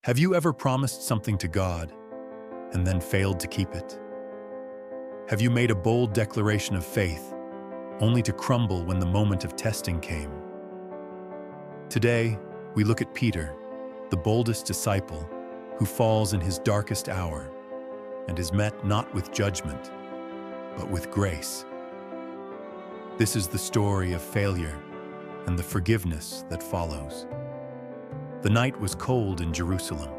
Have you ever promised something to God and then failed to keep it? Have you made a bold declaration of faith only to crumble when the moment of testing came? Today, we look at Peter, the boldest disciple, who falls in his darkest hour and is met not with judgment, but with grace. This is the story of failure and the forgiveness that follows. The night was cold in Jerusalem.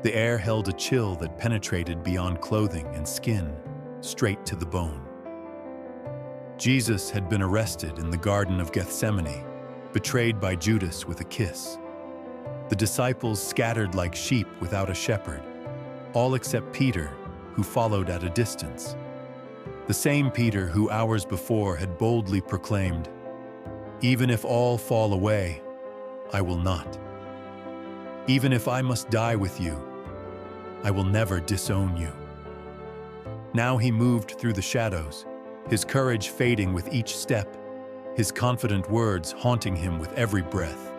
The air held a chill that penetrated beyond clothing and skin, straight to the bone. Jesus had been arrested in the Garden of Gethsemane, betrayed by Judas with a kiss. The disciples scattered like sheep without a shepherd, all except Peter, who followed at a distance. The same Peter who hours before had boldly proclaimed, "Even if all fall away, I will not. Even if I must die with you, I will never disown you." Now he moved through the shadows, his courage fading with each step, his confident words haunting him with every breath.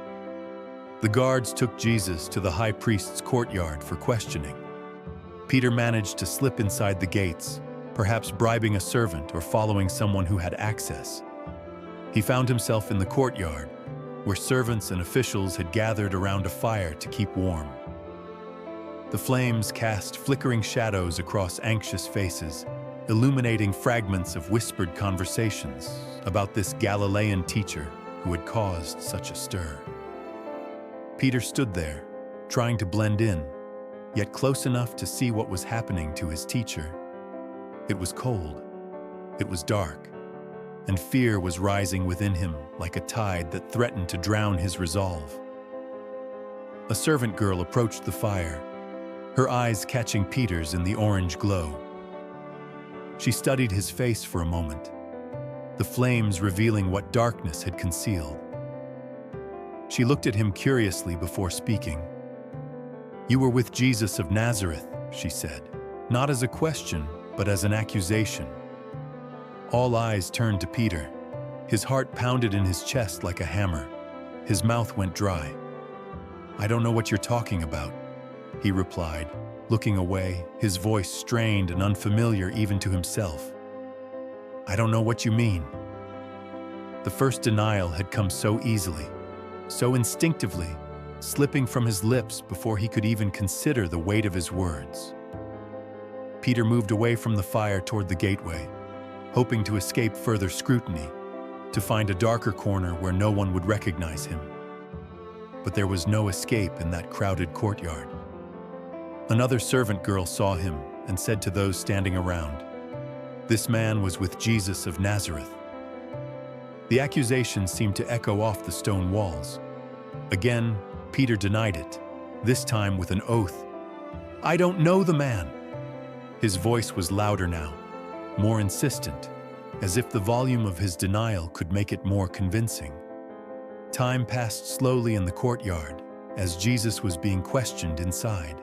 The guards took Jesus to the high priest's courtyard for questioning. Peter managed to slip inside the gates, perhaps bribing a servant or following someone who had access. He found himself in the courtyard, where servants and officials had gathered around a fire to keep warm. The flames cast flickering shadows across anxious faces, illuminating fragments of whispered conversations about this Galilean teacher who had caused such a stir. Peter stood there, trying to blend in, yet close enough to see what was happening to his teacher. It was cold, it was dark, and fear was rising within him like a tide that threatened to drown his resolve. A servant girl approached the fire, her eyes catching Peter's in the orange glow. She studied his face for a moment, the flames revealing what darkness had concealed. She looked at him curiously before speaking. "You were with Jesus of Nazareth," she said, not as a question, but as an accusation. All eyes turned to Peter. His heart pounded in his chest like a hammer. His mouth went dry. "I don't know what you're talking about," he replied, looking away, his voice strained and unfamiliar even to himself. "I don't know what you mean." The first denial had come so easily, so instinctively, slipping from his lips before he could even consider the weight of his words. Peter moved away from the fire toward the gateway, hoping to escape further scrutiny, to find a darker corner where no one would recognize him. But there was no escape in that crowded courtyard. Another servant girl saw him and said to those standing around, "This man was with Jesus of Nazareth." The accusation seemed to echo off the stone walls. Again, Peter denied it, this time with an oath. "I don't know the man." His voice was louder now, more insistent, as if the volume of his denial could make it more convincing. Time passed slowly in the courtyard as Jesus was being questioned inside.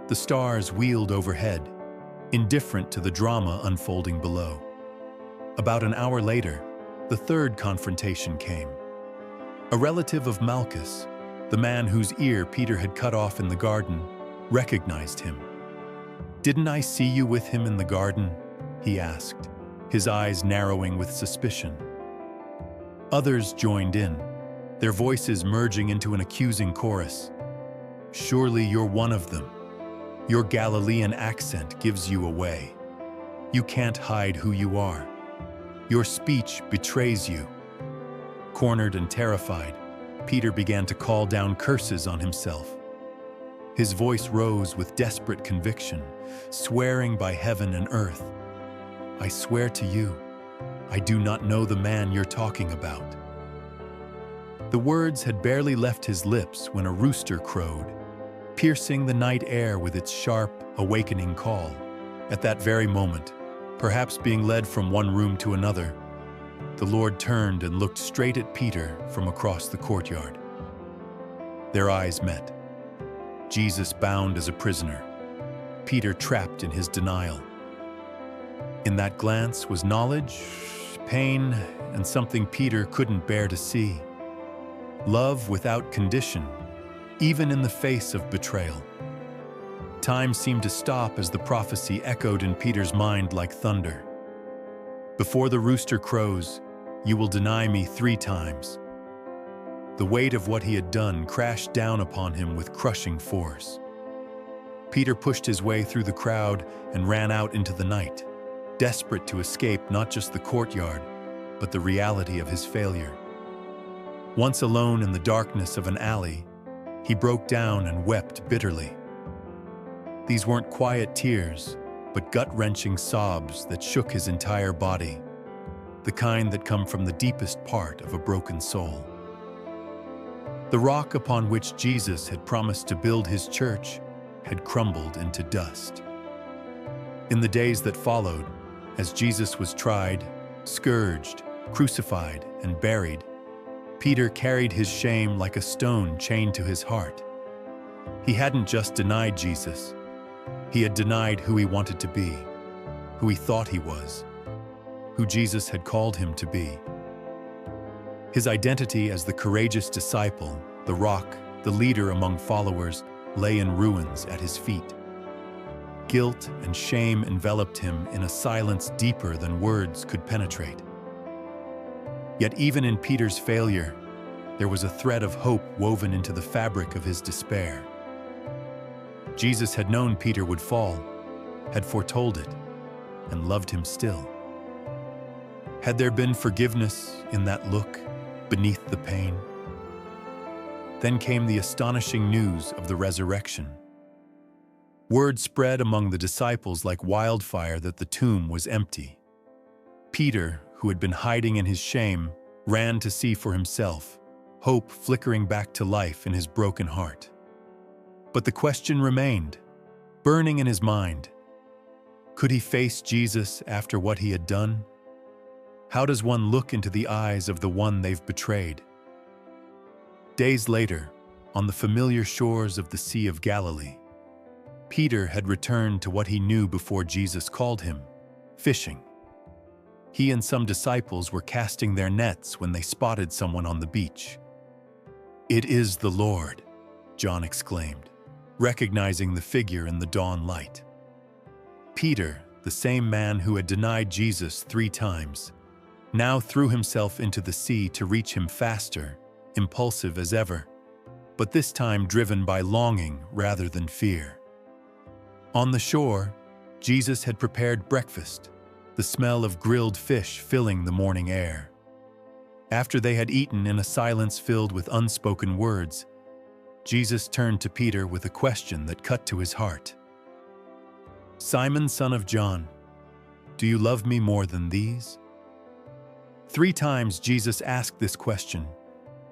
The stars wheeled overhead, indifferent to the drama unfolding below. About an hour later, the third confrontation came. A relative of Malchus, the man whose ear Peter had cut off in the garden, recognized him. "Didn't I see you with him in the garden?" he asked, his eyes narrowing with suspicion. Others joined in, their voices merging into an accusing chorus. "Surely you're one of them. Your Galilean accent gives you away. You can't hide who you are. Your speech betrays you." Cornered and terrified, Peter began to call down curses on himself. His voice rose with desperate conviction, swearing by heaven and earth. "I swear to you, I do not know the man you're talking about." The words had barely left his lips when a rooster crowed, piercing the night air with its sharp, awakening call. At that very moment, perhaps being led from one room to another, the Lord turned and looked straight at Peter from across the courtyard. Their eyes met. Jesus bound as a prisoner, Peter trapped in his denial. In that glance was knowledge, pain, and something Peter couldn't bear to see. Love without condition, even in the face of betrayal. Time seemed to stop as the prophecy echoed in Peter's mind like thunder. "Before the rooster crows, you will deny me 3 times." The weight of what he had done crashed down upon him with crushing force. Peter pushed his way through the crowd and ran out into the night, desperate to escape not just the courtyard, but the reality of his failure. Once alone in the darkness of an alley, he broke down and wept bitterly. These weren't quiet tears, but gut-wrenching sobs that shook his entire body, the kind that come from the deepest part of a broken soul. The rock upon which Jesus had promised to build his church had crumbled into dust. In the days that followed, as Jesus was tried, scourged, crucified, and buried, Peter carried his shame like a stone chained to his heart. He hadn't just denied Jesus. He had denied who he wanted to be, who he thought he was, who Jesus had called him to be. His identity as the courageous disciple, the rock, the leader among followers, lay in ruins at his feet. Guilt and shame enveloped him in a silence deeper than words could penetrate. Yet even in Peter's failure, there was a thread of hope woven into the fabric of his despair. Jesus had known Peter would fall, had foretold it, and loved him still. Had there been forgiveness in that look, beneath the pain? Then came the astonishing news of the resurrection. Word spread among the disciples like wildfire that the tomb was empty. Peter, who had been hiding in his shame, ran to see for himself, hope flickering back to life in his broken heart. But the question remained, burning in his mind. Could he face Jesus after what he had done? How does one look into the eyes of the one they've betrayed? Days later, on the familiar shores of the Sea of Galilee, Peter had returned to what he knew before Jesus called him, fishing. He and some disciples were casting their nets when they spotted someone on the beach. "It is the Lord," John exclaimed, recognizing the figure in the dawn light. Peter, the same man who had denied Jesus 3 times, now threw himself into the sea to reach him faster, impulsive as ever, but this time driven by longing rather than fear. On the shore, Jesus had prepared breakfast, the smell of grilled fish filling the morning air. After they had eaten in a silence filled with unspoken words, Jesus turned to Peter with a question that cut to his heart. "Simon, son of John, do you love me more than these?" 3 times Jesus asked this question,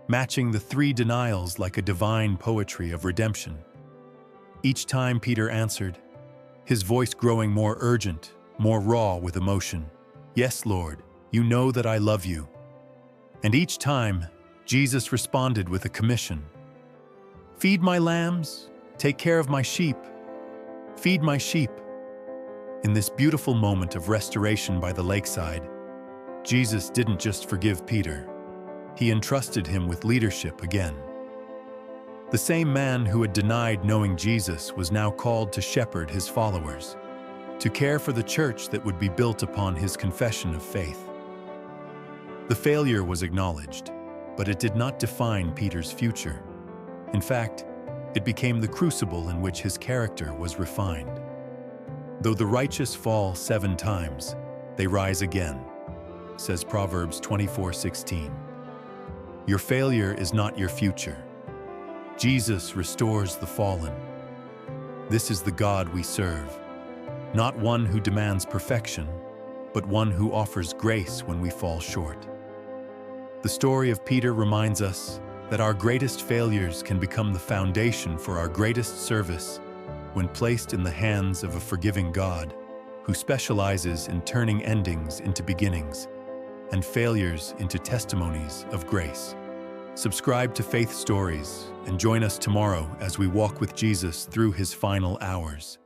matching the 3 denials like a divine poetry of redemption. Each time Peter answered, his voice growing more urgent, more raw with emotion. "Yes, Lord, you know that I love you." And each time, Jesus responded with a commission. "Feed my lambs, take care of my sheep, feed my sheep." In this beautiful moment of restoration by the lakeside, Jesus didn't just forgive Peter. He entrusted him with leadership again. The same man who had denied knowing Jesus was now called to shepherd his followers, to care for the church that would be built upon his confession of faith. The failure was acknowledged, but it did not define Peter's future. In fact, it became the crucible in which his character was refined. "Though the righteous fall 7 times, they rise again," says Proverbs 24:16. Your failure is not your future. Jesus restores the fallen. This is the God we serve, not one who demands perfection, but one who offers grace when we fall short. The story of Peter reminds us that our greatest failures can become the foundation for our greatest service when placed in the hands of a forgiving God who specializes in turning endings into beginnings and failures into testimonies of grace. Subscribe to Faith Stories and join us tomorrow as we walk with Jesus through his final hours.